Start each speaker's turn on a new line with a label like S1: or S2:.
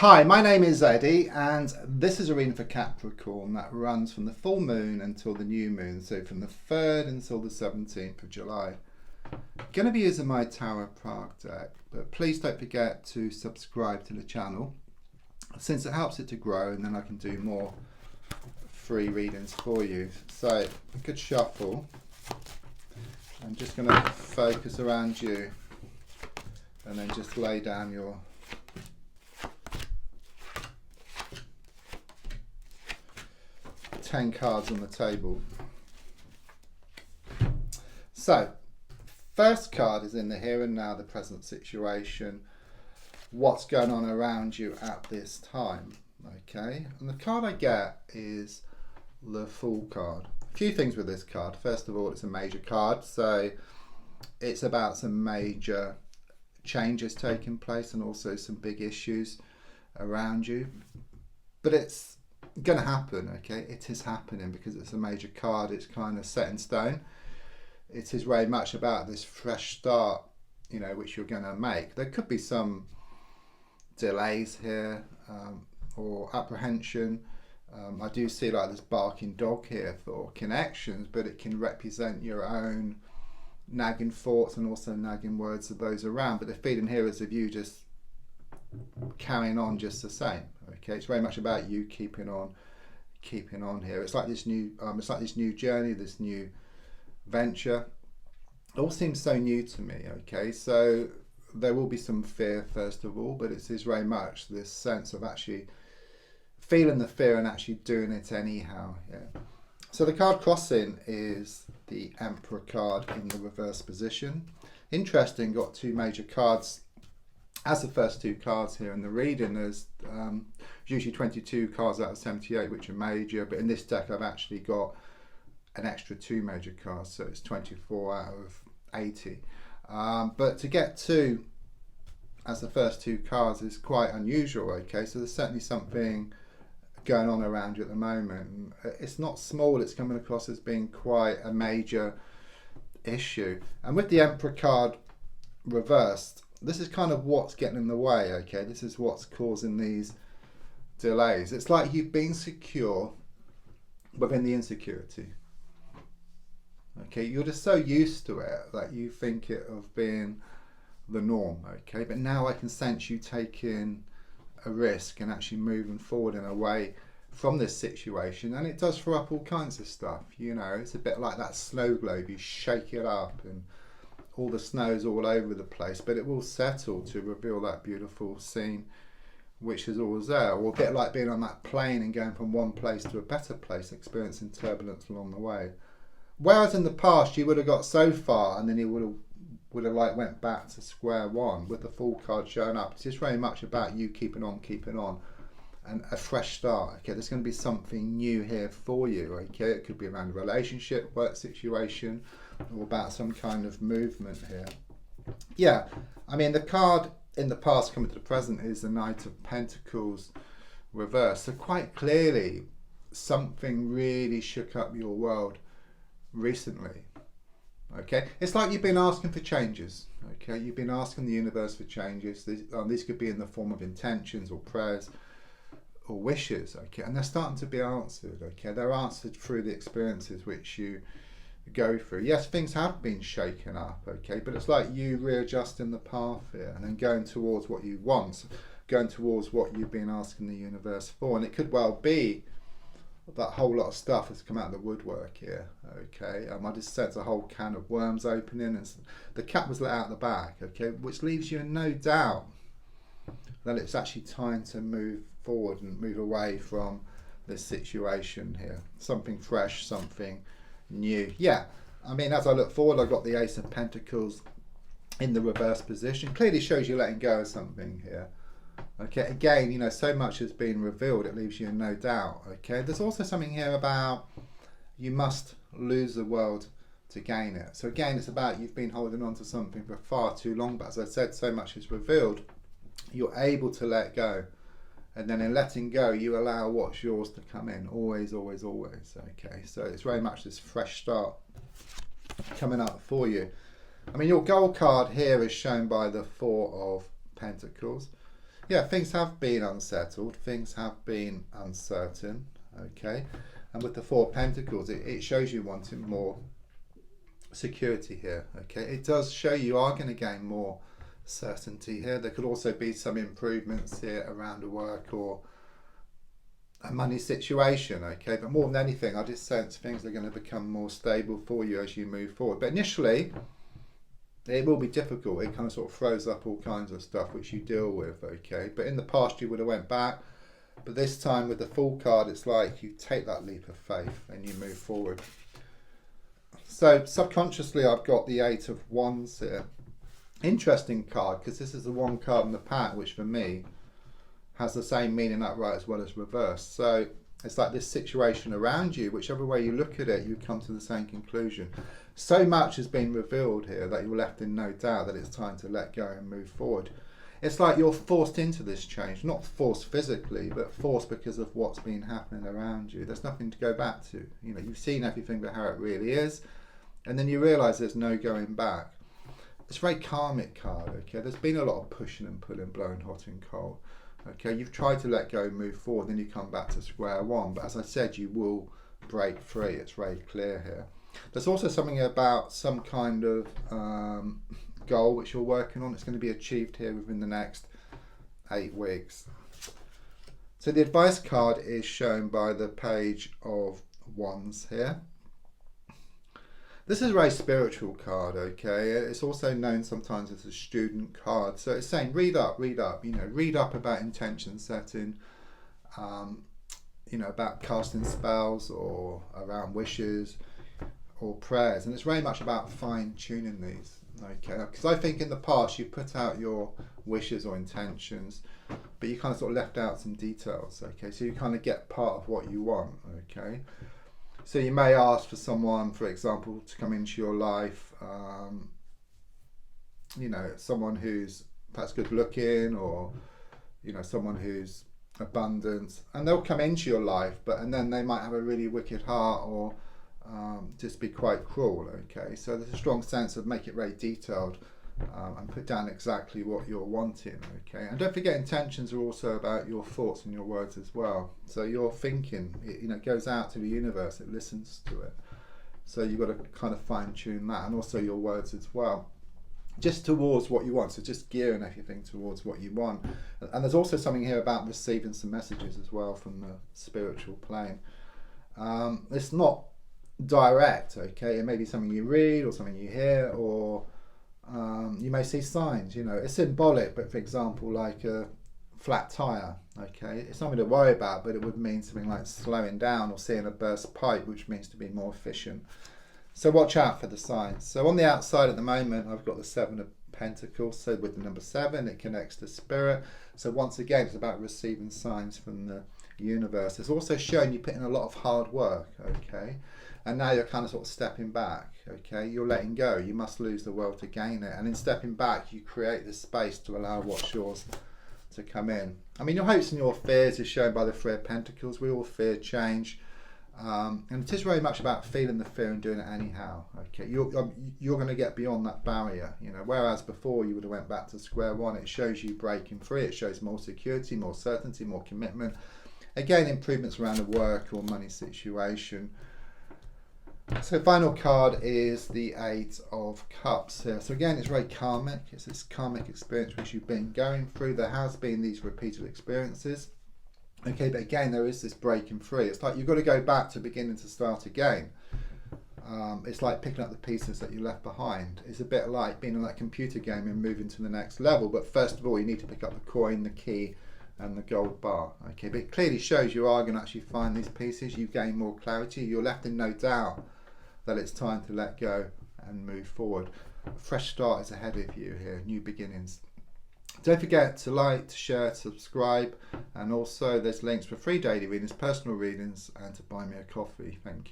S1: Hi, my name is Eddie, and this is a reading for Capricorn that runs from the full moon until the new moon, so from the 3rd until the 17th of July. I'm going to be using my Tower of Prague deck, but please don't forget to subscribe to the channel since it helps it to grow, and then I can do more free readings for you. So, a good shuffle. I'm just going to focus around you and then just lay down your 10 cards on the table. So, first card is in the here and now, the present situation, what's going on around you at this time. Okay, and the card I get is the Fool card. A few things with this card. First of all, it's a major card, so it's about some major changes taking place and also some big issues around you. But it's going to happen, okay? It is happening because it's a major card. It's kind of set in stone. It is very much about this fresh start, you know, which you're going to make. There could be some delays here or apprehension. I do see like this barking dog here for connections, but it can represent your own nagging thoughts and also nagging words of those around. But the feeling here is of you just carrying on just the same. Okay, it's very much about you keeping on here. It's like this new journey, this new venture. It all seems so new to me. Okay, so there will be some fear first of all, but it is very much this sense of actually feeling the fear and actually doing it anyhow. Yeah. So the card crossing is the Emperor card in the reverse position. Interesting, got two major cards as the first two cards here in the reading. There's usually 22 cards out of 78 which are major, but in this deck I've actually got an extra 2 major cards, so it's 24 out of 80. But to get 2 as the first 2 cards is quite unusual. Okay, so there's certainly something going on around you at the moment. It's not small, it's coming across as being quite a major issue. And with the Emperor card reversed, this is kind of what's getting in the way. Okay, this is what's causing these delays. It's like you've been secure within the insecurity. Okay, you're just so used to it that you think it of being the norm. Okay, but now I can sense you taking a risk and actually moving forward in a way from this situation, and it does throw up all kinds of stuff. You know, it's a bit like that snow globe. You shake it up and all the snow's all over the place, but it will settle to reveal that beautiful scene which is always there. Or a bit like being on that plane and going from one place to a better place, experiencing turbulence along the way. Whereas in the past you would have got so far and then you would have like went back to square one. With the Fool card showing up, it's just very much about you keeping on and a fresh start. Okay, there's going to be something new here for you. Okay, it could be around a relationship, work situation, or about some kind of movement here. Yeah, I mean, the card in the past coming to the present is the Knight of Pentacles reversed. So quite clearly something really shook up your world recently. Okay, it's like you've been asking for changes. Okay, you've been asking the universe for changes. These could be in the form of intentions or prayers or wishes. Okay, and they're starting to be answered. Okay, they're answered through the experiences which you go through. Yes, things have been shaken up. Okay, but it's like you readjusting the path here and then going towards what you want, going towards what you've been asking the universe for. And it could well be that whole lot of stuff has come out of the woodwork here. Okay, I just sense a whole can of worms opening, and the cat was let out the bag. Okay, which leaves you in no doubt that it's actually time to move forward and move away from this situation here. Something fresh, something new. Yeah, I mean, as I look forward, I've got the Ace of Pentacles in the reverse position. Clearly shows you letting go of something here. Okay, again, you know, so much has been revealed, it leaves you in no doubt. Okay, there's also something here about you must lose the world to gain it. So again, it's about you've been holding on to something for far too long, but as I said, so much is revealed, you're able to let go. And then in letting go, you allow what's yours to come in. Always, always, always. Okay, so it's very much this fresh start coming up for you. I mean, your goal card here is shown by the Four of Pentacles. yeah, things have been unsettled, things have been uncertain, okay? And with the Four of Pentacles, it shows you wanting more security here, okay? It does show you are going to gain more certainty here. There could also be some improvements here around the work or a money situation, okay? But more than anything, I just sense things are going to become more stable for you as you move forward. But initially, it will be difficult. It kind of sort of throws up all kinds of stuff which you deal with, okay? But in the past, you would have went back. But this time with the Fool card, it's like you take that leap of faith and you move forward. So subconsciously, I've got the Eight of Wands here. Interesting card, because this is the one card in the pack which for me has the same meaning upright as well as reverse. So it's like this situation around you, whichever way you look at it, you come to the same conclusion. So much has been revealed here that you're left in no doubt that it's time to let go and move forward. It's like you're forced into this change, not forced physically, but forced because of what's been happening around you. There's nothing to go back to. You know, you've seen everything but how it really is, and then you realise there's no going back. It's a very karmic card, okay? There's been a lot of pushing and pulling, blowing hot and cold. Okay, you've tried to let go, move forward, then you come back to square one. But as I said, you will break free. It's very clear here. There's also something about some kind of goal which you're working on. It's going to be achieved here within the next 8 weeks. So the advice card is shown by the Page of Wands here. This is a very spiritual card, okay? It's also known sometimes as a student card. So it's saying read up, you know, read up about intention setting, you know, about casting spells or around wishes or prayers. And it's very much about fine tuning these, okay? Because I think in the past you put out your wishes or intentions, but you kind of sort of left out some details, okay? So you kind of get part of what you want, okay? So you may ask for someone, for example, to come into your life, you know, someone who's perhaps good looking, or, you know, someone who's abundant, and they'll come into your life, and then they might have a really wicked heart, or just be quite cruel, okay? So there's a strong sense of make it very detailed and put down exactly what you're wanting, okay? And don't forget, intentions are also about your thoughts and your words as well. So your thinking, it, you know, goes out to the universe, it listens to it. So you've got to kind of fine tune that, and also your words as well, just towards what you want. So just gearing everything towards what you want. And there's also something here about receiving some messages as well from the spiritual plane. It's not direct, okay? It may be something you read or something you hear, or you may see signs, you know. It's symbolic, but for example, like a flat tire, okay? It's nothing to worry about, but it would mean something like slowing down or seeing a burst pipe, which means to be more efficient. So watch out for the signs. So on the outside at the moment, I've got the Seven of Pentacles. So with the number 7, it connects to spirit. So once again, it's about receiving signs from the universe. It's also showing you put in a lot of hard work, okay? And now you're kind of sort of stepping back, okay? You're letting go. You must lose the world to gain it. And in stepping back, you create this space to allow what's yours to come in. I mean, your hopes and your fears is shown by the Three of Pentacles. We all fear change. And it is very much about feeling the fear and doing it anyhow, okay? You're going to get beyond that barrier, you know, whereas before you would have went back to square one. It shows you breaking free. It shows more security, more certainty, more commitment. Again, improvements around the work or money situation. So final card is the Eight of Cups here. So again, it's very karmic. It's this karmic experience which you've been going through. There has been these repeated experiences. Okay, but again, there is this breaking free. It's like you've got to go back to beginning to start again. It's like picking up the pieces that you left behind. It's a bit like being in that computer game and moving to the next level. But first of all, you need to pick up the coin, the key, and the gold bar. Okay, but it clearly shows you are going to actually find these pieces. You gain more clarity. You're left in no doubt that it's time to let go and move forward. A fresh start is ahead of you here, new beginnings. Don't forget to like, to share, to subscribe, and also there's links for free daily readings, personal readings, and to buy me a coffee. Thank you.